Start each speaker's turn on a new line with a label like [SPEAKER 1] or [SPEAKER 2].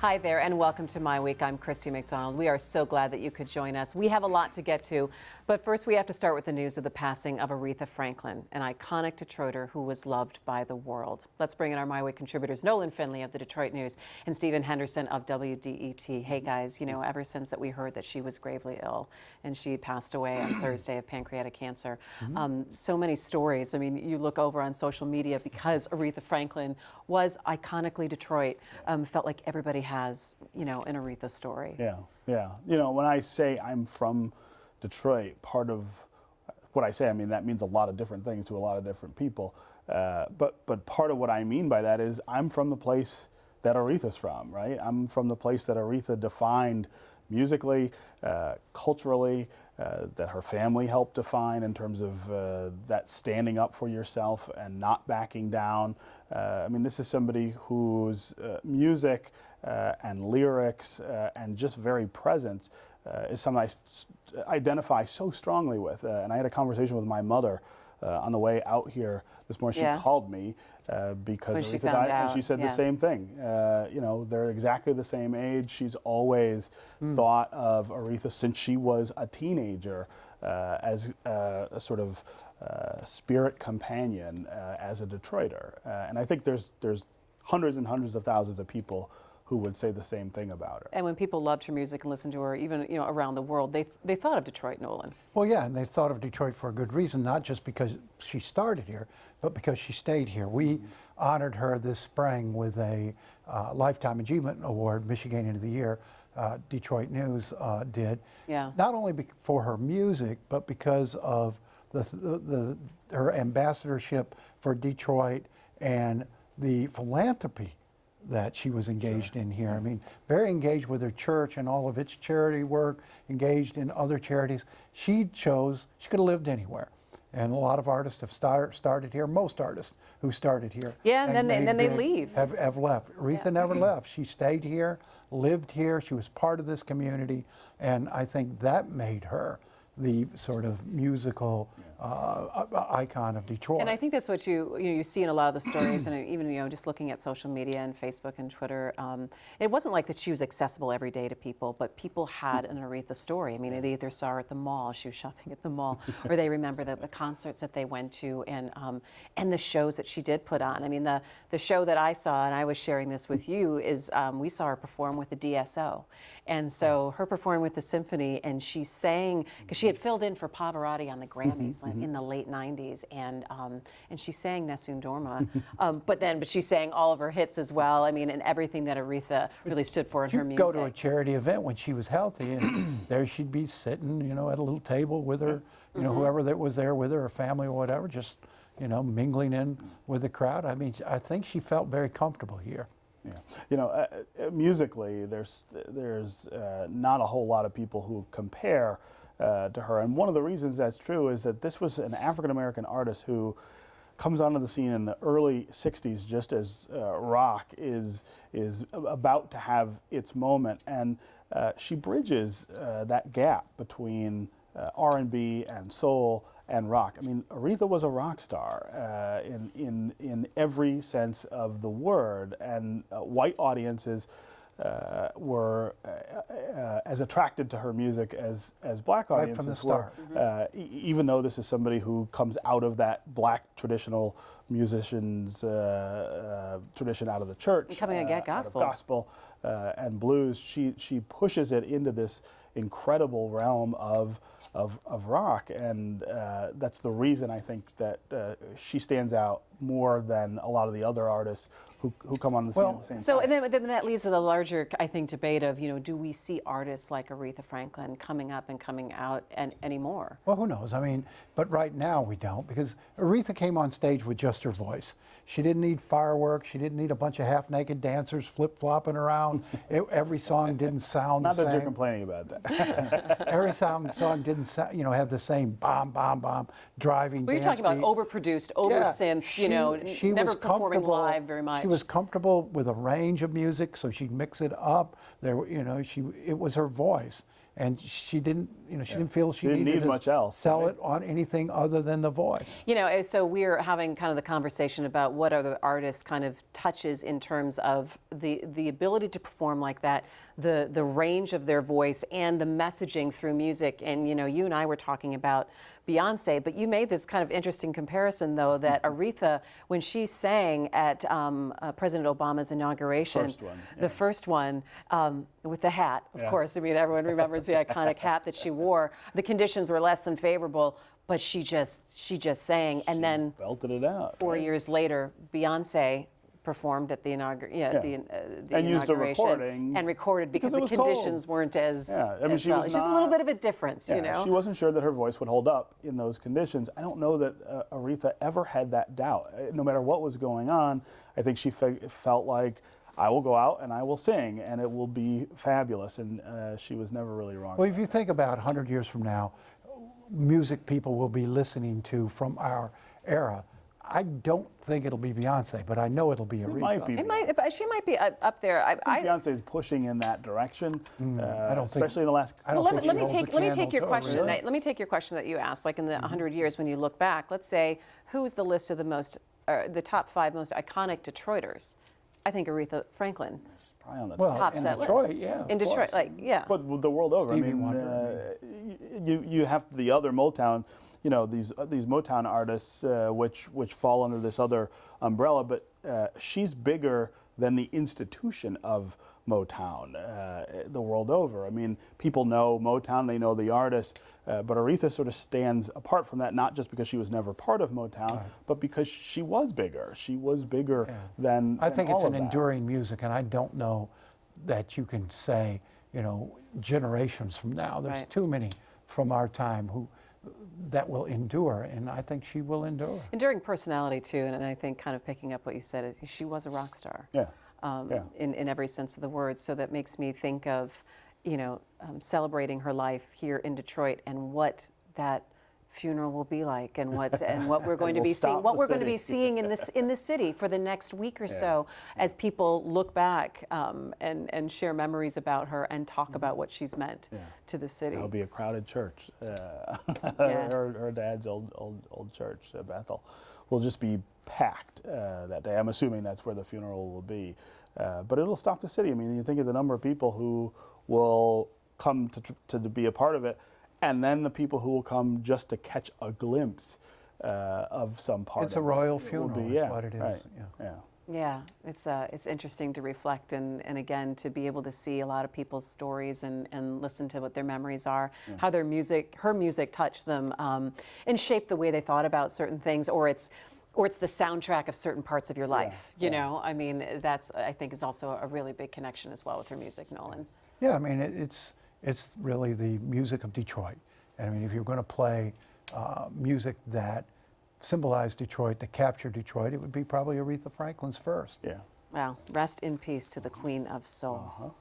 [SPEAKER 1] Hi there and welcome to My Week. I'm Christy McDonald. We are so glad that you could join us. We have a lot to get to, but first we have to start with the news of the passing of Aretha Franklin, an iconic Detroiter who was loved by the world. Let's bring in our My Week contributors, Nolan Finley of the Detroit News and Stephen Henderson of WDET. Hey guys, you know, ever since that we heard that she was gravely ill and she passed away on Thursday of pancreatic cancer, so many stories. I mean, you look over on social media because Aretha Franklin was iconically Detroit, felt like everybody has, you know, an Aretha story.
[SPEAKER 2] Yeah. You know, when I say I'm from Detroit, part of what I say, I mean, that means a lot of different things to a lot of different people. But part of what I mean by that is I'm from the place that Aretha's from, right? I'm from the place that Aretha defined musically, culturally, that her family helped define in terms of that standing up for yourself and not backing down. I mean, this is somebody whose music and lyrics and just very presence is something I identify so strongly with. And I had a conversation with my mother on the way out here this morning. She called me because
[SPEAKER 1] when
[SPEAKER 2] Aretha died, and she said the same thing. You know, they're exactly the same age. She's always thought of Aretha since she was a teenager as a sort of spirit companion as a Detroiter. And I think there's hundreds and hundreds of thousands of people who would say the same thing about her.
[SPEAKER 1] And when people loved her music and listened to her, even around the world, they thought of Detroit, Nolan.
[SPEAKER 3] Well, yeah, and they thought of Detroit for a good reason, not just because she started here, but because she stayed here. We honored her this spring with a Lifetime Achievement Award, Michigan of the Year. Detroit News did. Yeah. Not only for her music, but because of her ambassadorship for Detroit and the philanthropy that she was engaged in here. I mean, very engaged with her church and all of its charity work, engaged in other charities. She chose, she could have lived anywhere. And a lot of artists have started here, most artists who started here.
[SPEAKER 1] Yeah, and then they leave.
[SPEAKER 3] Have left. Aretha never left. She stayed here, lived here, she was part of this community, and I think that made her the sort of musical icon of Detroit.
[SPEAKER 1] And I think that's what you see in a lot of the stories, and even just looking at social media and Facebook and Twitter. It wasn't like that she was accessible every day to people, but people had an Aretha story. I mean, they either saw her at the mall, she was shopping at the mall, or they remember the concerts that they went to and the shows that she did put on. I mean, the show that I saw, and I was sharing this with you, is we saw her perform with the DSO. And so her performing with the symphony, and she sang, because she had filled in for Pavarotti on the Grammys in the late 90s, and she sang Nessun Dorma, but she sang all of her hits as well. I mean, and everything that Aretha really stood for in her music.
[SPEAKER 3] Go to a charity event when she was healthy, and there she'd be sitting, at a little table with her, whoever that was there with her, her family or whatever, just, mingling in with the crowd. I mean, I think she felt very comfortable here.
[SPEAKER 2] Yeah, musically, there's not a whole lot of people who compare to her, and one of the reasons that's true is that this was an African-American artist who comes onto the scene in the early 60s just as rock is about to have its moment, and she bridges that gap between R&B and soul and rock. I mean, Aretha was a rock star in every sense of the word, and white audiences were as attracted to her music as black audiences
[SPEAKER 3] right from the
[SPEAKER 2] were. Even though this is somebody who comes out of that black traditional musicians tradition out of the church,
[SPEAKER 1] coming again gospel,
[SPEAKER 2] gospel and blues, she pushes it into this incredible realm of rock, and that's the reason I think that she stands out more than a lot of the other artists who come on the scene at the same time.
[SPEAKER 1] So, and then that leads to the larger, I think, debate of, do we see artists like Aretha Franklin coming up and coming out anymore?
[SPEAKER 3] Well, who knows? I mean, but right now we don't, because Aretha came on stage with just her voice. She didn't need fireworks. She didn't need a bunch of half-naked dancers flip-flopping around. Every song didn't sound the same.
[SPEAKER 2] Not that you're complaining about that.
[SPEAKER 3] Every song didn't have the same bomb, bomb, bomb, driving
[SPEAKER 1] Well, you're talking about overproduced, over-synth,
[SPEAKER 3] she
[SPEAKER 1] never
[SPEAKER 3] was
[SPEAKER 1] performing live very much.
[SPEAKER 3] She was comfortable with a range of music, so she'd mix it up. It was her voice. and she didn't, she didn't feel she
[SPEAKER 2] Didn't
[SPEAKER 3] needed
[SPEAKER 2] need
[SPEAKER 3] to
[SPEAKER 2] much else,
[SPEAKER 3] sell
[SPEAKER 2] right?
[SPEAKER 3] it on anything other than the voice.
[SPEAKER 1] So we're having kind of the conversation about what other artists kind of touches in terms of the ability to perform like that, the range of their voice and the messaging through music. And you and I were talking about Beyonce, but you made this kind of interesting comparison, though, that Aretha, when she sang at President Obama's inauguration, the first one with the hat, of course. I mean, everyone remembers the iconic hat that she wore. The conditions were less than favorable, but she just sang, and then
[SPEAKER 2] belted it out.
[SPEAKER 1] 4 years later, Beyonce performed at the the
[SPEAKER 2] and used a
[SPEAKER 1] inauguration
[SPEAKER 2] recording
[SPEAKER 1] and recorded because
[SPEAKER 2] it
[SPEAKER 1] the
[SPEAKER 2] was
[SPEAKER 1] conditions
[SPEAKER 2] cold.
[SPEAKER 1] weren't as
[SPEAKER 2] I mean,
[SPEAKER 1] as
[SPEAKER 2] she
[SPEAKER 1] well.
[SPEAKER 2] was
[SPEAKER 1] It's just a
[SPEAKER 2] not-
[SPEAKER 1] little bit of a difference,
[SPEAKER 2] She wasn't sure that her voice would hold up in those conditions. I don't know that Aretha ever had that doubt. No matter what was going on, I think she felt like, I will go out and I will sing and it will be fabulous. And she was never really wrong.
[SPEAKER 3] Well, if you think about 100 years from now, music people will be listening to from our era. I don't think it'll be Beyonce, but I know it'll be Aretha.
[SPEAKER 2] It might be.
[SPEAKER 1] She might be up there.
[SPEAKER 2] I think Beyonce's pushing in that direction,
[SPEAKER 3] I don't think-
[SPEAKER 2] especially in the last.
[SPEAKER 3] I don't think she holds a
[SPEAKER 1] let me take
[SPEAKER 3] candle
[SPEAKER 1] your
[SPEAKER 3] to
[SPEAKER 1] question.
[SPEAKER 3] Aretha.
[SPEAKER 1] Let me take your question that you asked. Like in the 100 years, when you look back, let's say who's the list of the top 5 most iconic Detroiters? I think Aretha Franklin
[SPEAKER 2] Probably on the
[SPEAKER 3] Well,
[SPEAKER 1] tops
[SPEAKER 3] in
[SPEAKER 1] that
[SPEAKER 3] Detroit,
[SPEAKER 1] list.
[SPEAKER 3] yeah.
[SPEAKER 1] In
[SPEAKER 3] of
[SPEAKER 1] Detroit,
[SPEAKER 3] course.
[SPEAKER 2] But the world over.
[SPEAKER 3] Stevie
[SPEAKER 2] I mean,
[SPEAKER 3] Wonder,
[SPEAKER 2] you have the other Motown, these Motown artists which fall under this other umbrella. But she's bigger than the institution of Motown the world over. I mean, people know Motown, they know the artist, but Aretha sort of stands apart from that, not just because she was never part of Motown, but because she was bigger. She was bigger than
[SPEAKER 3] I think
[SPEAKER 2] all
[SPEAKER 3] it's an
[SPEAKER 2] of that.
[SPEAKER 3] enduring music, and I don't know that you can say, generations from now. There's
[SPEAKER 1] Right.
[SPEAKER 3] too many from our time that will endure, and I think she will endure.
[SPEAKER 1] enduring personality too, and I think kind of picking up what you said, she was a rock star.
[SPEAKER 2] Yeah.
[SPEAKER 1] In every sense of the word. So that makes me think of, celebrating her life here in Detroit and what that funeral will be like, and what we're going to be seeing, what we're going to be seeing in the city for the next week or so, as people look back and share memories about her and talk about what she's meant to the city.
[SPEAKER 2] It'll be a crowded church. Her dad's old church, Bethel, will just be packed that day. I'm assuming that's where the funeral will be. But it'll stop the city. I mean, you think of the number of people who will come to be a part of it, and then the people who will come just to catch a glimpse of some part
[SPEAKER 3] It's
[SPEAKER 2] of
[SPEAKER 3] a royal
[SPEAKER 2] it. It will
[SPEAKER 3] funeral,
[SPEAKER 2] be,
[SPEAKER 3] is what it is.
[SPEAKER 2] Right.
[SPEAKER 3] Yeah.
[SPEAKER 1] Yeah, it's interesting to reflect and again to be able to see a lot of people's stories and listen to what their memories are, how her music touched them and shaped the way they thought about certain things, or it's the soundtrack of certain parts of your life. You know, I mean, that's I think is also a really big connection as well with her music, Nolan.
[SPEAKER 3] Yeah, I mean, it's really the music of Detroit. And I mean, if you're going to play music that symbolized Detroit, that captured Detroit, it would be probably Aretha Franklin's first.
[SPEAKER 2] Yeah.
[SPEAKER 1] Wow, rest in peace to the Queen of Soul.